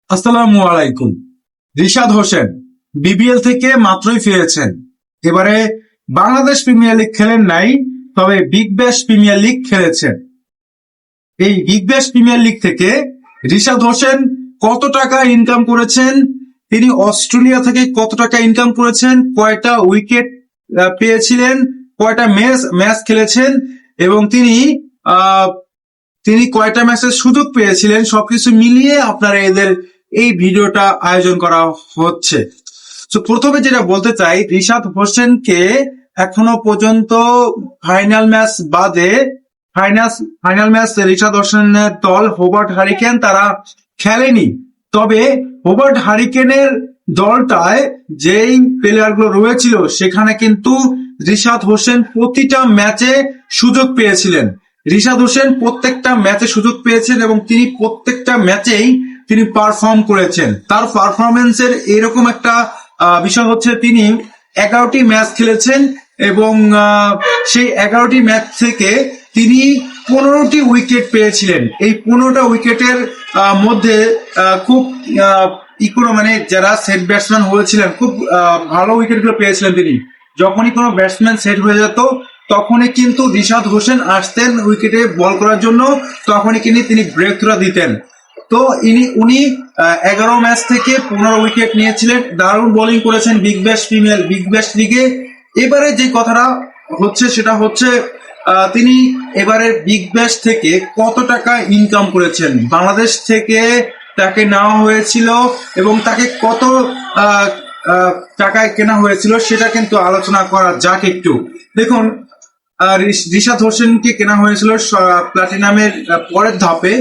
আসসালামু আলাইকুম। রিশাদ হোসেন বিবিএল থেকে মাত্রই ফিরেছেন। এবারে বাংলাদেশ প্রিমিয়ার লিগ খেলেন নাই, তবে বিগ ব্যাশ প্রিমিয়ার লিগ খেলেছেন। এই বিগ ব্যাশ প্রিমিয়ার লিগ থেকে রিশাদ হোসেন কত টাকা ইনকাম করেছেন, তিনি অস্ট্রেলিয়া থেকে কত টাকা ইনকাম করেছেন, কয়টা উইকেট পেয়েছিলেন, কয়টা ম্যাচ খেলেছেন এবং তিনি কয়টা ম্যাচের সুযোগ পেয়েছিলেন, সবকিছু মিলিয়ে আপনারা এদের এই ভিডিওটা আয়োজন করা হচ্ছে। তো প্রথমে যেটা বলতে চাই, রিশাদ হোসেনকে এখনো পর্যন্ত ফাইনাল ম্যাচ বাদে ফাইনাল ম্যাচ রিশাদ হোসেনের দল হোবার্ট হারিকেন তারা খেলেনি। তবে হোবার্ট হারিকেনের দলটায় যেই প্লেয়ার গুলো রয়েছিল সেখানে কিন্তু রিশাদ হোসেন প্রতিটা ম্যাচে সুযোগ পেয়েছিলেন। রিশাদ হোসেন প্রত্যেকটা ম্যাচে সুযোগ পেয়েছেন এবং তিনি প্রত্যেকটা ম্যাচেই তিনি পারফর্ম করেছেন। তার পারফরমেন্সের এরকম একটা বিষয় হচ্ছে, তিনি 11টি ম্যাচ খেলেছেন এবং সেই 11টি ম্যাচ থেকে তিনি 15টি উইকেট পেয়েছিলেন। এই 15টা উইকেটের মধ্যে খুব মানে যারা সেট ব্যাটসম্যান হয়েছিলেন খুব ভালো উইকেট গুলো পেয়েছিলেন তিনি। যখনই কোনো ব্যাটসম্যান সেট হয়ে যেত তখনই কিন্তু রিশাদ হোসেন আসতেন উইকেটে বল করার জন্য, তখনই কিন্তু তিনি ব্রেক থ্রো দিতেন। তো উনি 11 ম্যাচ থেকে 15 উইকেট নিয়েছিলেন। দারুণ বোলিং করেছেন বিগ ব্যাশ লিগে। এবারে যে কথাটা হচ্ছে সেটা হচ্ছে, তিনি এবারে বিগ ব্যাশ থেকে কত টাকা ইনকাম করেছেন। বাংলাদেশ থেকে তাকে নেওয়া হয়েছিল এবং তাকে কত টাকায় কেনা হয়েছিল সেটা কিন্তু আলোচনা করা যাক একটু। দেখুন, রিশাদ হোসেনকে কেনা হয়েছিল প্লাটিনামের পরের ধাপে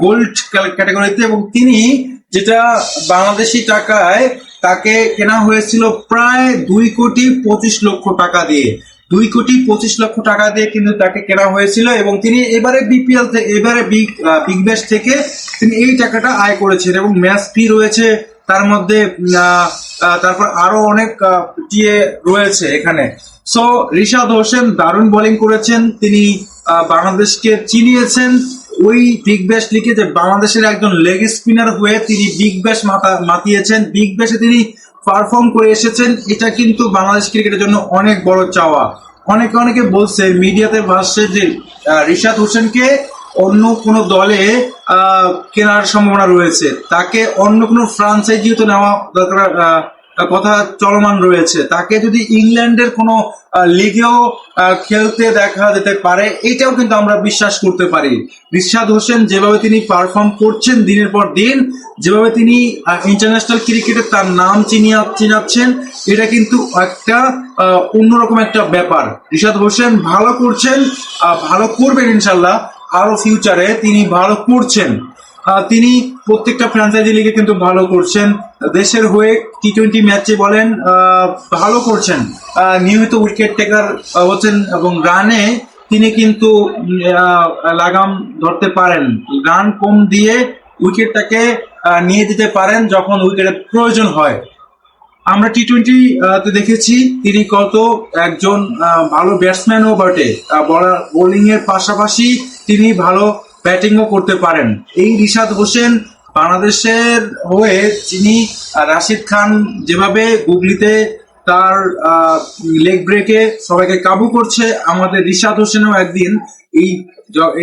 গোল্ড ক্যাটাগরিতে এবং তিনি যেটা বাংলাদেশি টাকায় তাকে কেনা হয়েছিল প্রায় 2,25,00,000 টাকা দিয়ে। 2,25,00,000 টাকা দিয়ে কিন্তু তাকে কেনা হয়েছিল এবং তিনি এবারে বিগ ব্যাশ থেকে তিনি এই টাকাটা আয় করেছেন এবং ম্যাচ ফি রয়েছে তার মধ্যে, তারপর আরো অনেক টিএ রয়েছে এখানে। সো রিশাদ হোসেন দারুণ বোলিং করেছেন, তিনি বাংলাদেশকে চিনিয়েছেন ওই বিগ ব্যাশ লিগে যে বাংলাদেশের একজন লেগ স্পিনার হয়ে তিনি বিগ ব্যাশ মাতিয়েছেন, বিগ ব্যাশে তিনি পারফর্ম করে এসেছেন। এটা কিন্তু বাংলাদেশ ক্রিকেটের জন্য অনেক বড় চাওয়া। অনেকে বলছে, মিডিয়াতে ভাসছে যে রিশাদ হোসেনকে অন্য কোনো দলে কেনার সম্ভাবনা রয়েছে, তাকে অন্য কোনো ফ্রাঞ্চাইজিতে নেওয়া দরকার কথা চলমান রয়েছে, তাকে যদি ইংল্যান্ডের কোনো লিগেও খেলতে দেখা যেতে পারে, এটাও কিন্তু আমরা বিশ্বাস করতে পারি। রিশাদ হোসেন যেভাবে তিনি পারফর্ম করছেন দিনের পর দিন, যেভাবে তিনি ইন্টারন্যাশনাল ক্রিকেটে তার নাম চিনাচ্ছেন, এটা কিন্তু একটা অন্যরকম একটা ব্যাপার। রিশাদ হোসেন ভালো করছেন, ভালো করবেন ইনশাল্লাহ, আরো ফিউচারে তিনি ভালো করছেন। তিনি প্রত্যেকটা ফ্র্যাঞ্চাইজি লিগে কিন্তু ভালো করছেন, দেশের হয়ে টি-20 ম্যাচে বলেন ভালো করছেন, নিয়মিত উইকেট টেকার হচ্ছেন এবং রানে তিনি কিন্তু লাগাম ধরতে পারেন, রান কম দিয়ে উইকেটটাকে নিয়ে যেতে পারেন যখন উইকেটের প্রয়োজন হয়। আমরা টি-20 তে দেখেছি তিনি কত একজন ভালো ব্যাটসম্যানও বটে, বোলিং এর পাশাপাশি তিনি ভালো ব্যাটিংও করতে পারেন। এই রিশাদ হোসেন বাংলাদেশের হয়ে যিনি রাশিদ খান যেভাবে গুগলিতে তার লেগ ব্রেকে সবাইকে কাবু করছে, আমাদের রিশাদ হোসেনও একদিন এই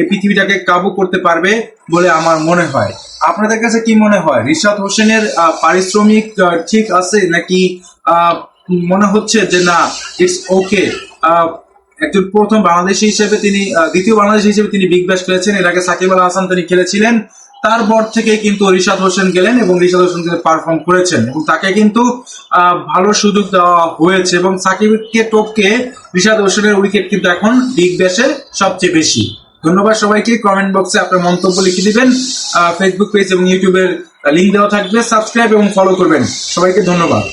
পৃথিবীটাকে কাবু করতে পারবে বলে আমার মনে হয়। আপনাদের কাছে কি মনে হয়, রিশাদ হোসেনের পারিশ্রমিক ঠিক আছে নাকি মনে হচ্ছে যে না ইটস ওকে? একজন প্রথম বাংলাদেশি হিসেবে তিনি দ্বিতীয় বাংলাদেশি হিসেবে তিনি বিগ ব্যাশ খেলেছেন, এর আগে সাকিব আল হাসান তিনি খেলেছিলেন, তারপর থেকে কিন্তু রিশাদ হোসেন গেলেন এবং রিশাদ হোসেন কিন্তু পারফর্ম করেছেন এবং তাকে কিন্তু ভালো সুযোগ দেওয়া হয়েছে এবং সাকিবকে টপকে রিশাদ হোসেনের উইকেট কিন্তু এখন বিগ ব্যাশে সবচেয়ে বেশি। ধন্যবাদ সবাইকে। কমেন্ট বক্সে আপনার মন্তব্য লিখে দিবেন, ফেসবুক পেজ এবং ইউটিউবের লিঙ্ক দেওয়া থাকবে, সাবস্ক্রাইব এবং ফলো করবেন। সবাইকে ধন্যবাদ।